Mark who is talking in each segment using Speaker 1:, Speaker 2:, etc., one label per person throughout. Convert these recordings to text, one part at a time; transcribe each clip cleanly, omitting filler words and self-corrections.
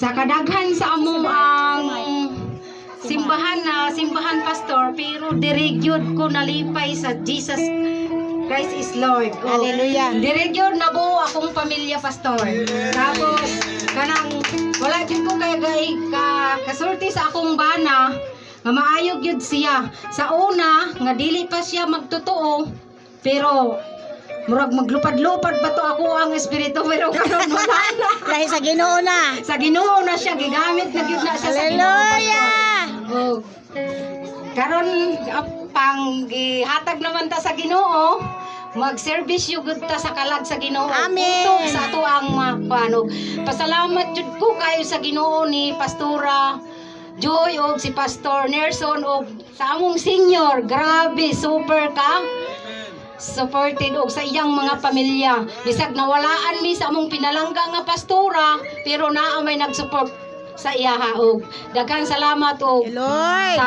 Speaker 1: Sa kadaghan sa among ang simbahan pastor, pero dirigyod ko nalipay sa Jesus Christ is Lord.
Speaker 2: Hallelujah.
Speaker 1: Dirigyod na buo akong pamilya pastor. Tapos kanang wala jud ko kay kasulti sa akong bana nga maayog yun siya. Sa una nga dili pa siya magtotoo, pero murag maglupad-lupad pa to ako ang espiritu, pero karon wala na.
Speaker 2: Dahil sa Ginoo na.
Speaker 1: Sa Ginoo na siya gigamit na gyud na siya sa Ginoo.
Speaker 2: Hallelujah.
Speaker 1: Oh. Karon pang gihatag naman ta sa Ginoo, mag-service yugod ta sa kalag sa Ginoo.
Speaker 2: Amen.
Speaker 1: Utog sa ato ang ano. Pasalamat jud ko kayo sa Ginoo ni Pastora Joy og si Pastor Nerson og sa among senior. Grabe, super ka. Supported og sa iyang mga pamilya. Bisag nawalaan mi sa among pinalangga nga pastora, pero naa may nag-support sa iya og daghang salamat og
Speaker 2: Lord.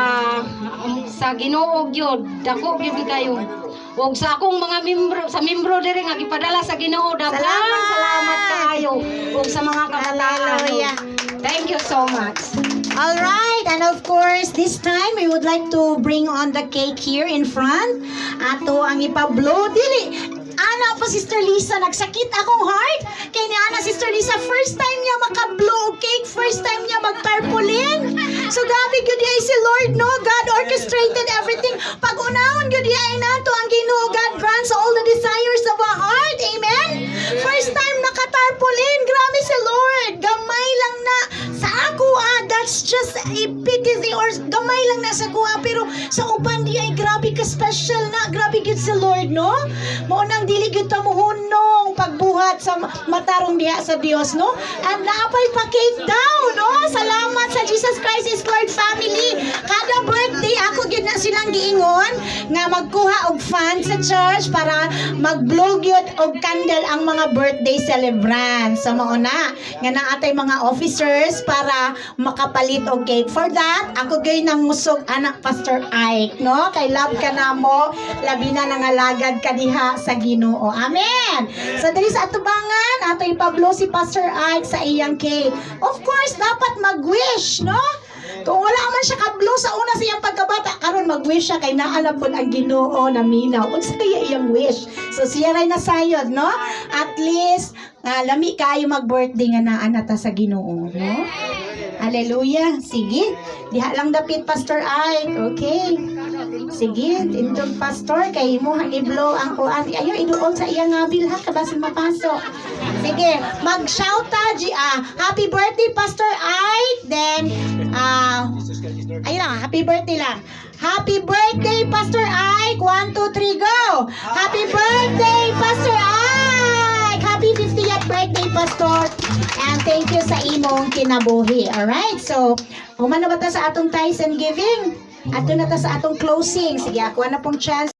Speaker 1: sa Ginoo gyud. Dako gyud kayo. Og sa akong mga membro diri nga gipadala sa Ginoo, daghang salamat kaayo og sa mga kabataan.
Speaker 2: Hallelujah.
Speaker 1: Thank you so much.
Speaker 2: All right, and of course, this time we would like to bring on the cake here in front. Ato ang ipablow dili. Ana pa Sister Lisa, nagsakit akong heart. Kay ni Ana Sister Lisa, first time niya maka-blow cake, first time niya mag-tarpaulin. So gabi gyud ay si Lord, no? God orchestrated everything. Pag-unahon gyud ay nato ang Ginoo. God grants all the desires of our heart. Amen. First time naka-tarpaulin, grabe si Lord. Gamay lang na sa ako that's just epitome or gamay lang na sa kuha, pero sa uban di ay grabe ka special na, grabe gyud si Lord, no? Mao nang dili gyud ta mohunong pagbuhat sa matarong diha sa Dios, no? And naapay pa cake daw, no? Salamat sa Jesus Christ is Lord family. Kada birthday ako gyud na silang giingon nga magkuha og fan sa church para mag-blow gyud og candle ang mga birthday celebrants. So mao na nga naatay mga officers para makapalit og cake. For that, ako gyud nang musog anak Pastor Ike, no? Kay love ka na mo, labi na nangalagad ka diha sa Ginoo. Amen. So diri sa atubangan, ato ipablo si Pastor Ike sa iyang cake. Of course, dapat mag-wish, no? Kung wala man siya kablo sa una sa iyang pagkabata, karon mag-wish siya kay naa pod ang Ginoo na minaw. Unsa kaya iyang wish? So siya ray nasayod, no? At least lami kayo mag-birthday nga naa nata sa Ginoo, no? Hallelujah. Sige. Diha lang dapit Pastor Ike. Okay. Sige, tindog pastor kay mo i-blow ang kuan. Ayo iduol sa iyang ngabil ha kabasin mapasok. Sige, mag-shout ta happy birthday Pastor Ike. Then ayun lang, happy birthday lang. Happy birthday Pastor Ike. 1 2 3 go. Happy birthday Pastor Ike. Happy 50th birthday Pastor. And thank you sa imong kinabuhi. Alright? So, human na ba ta sa atong tithes and giving? Ato na ta sa atong closing. Sige, ako na pong chance.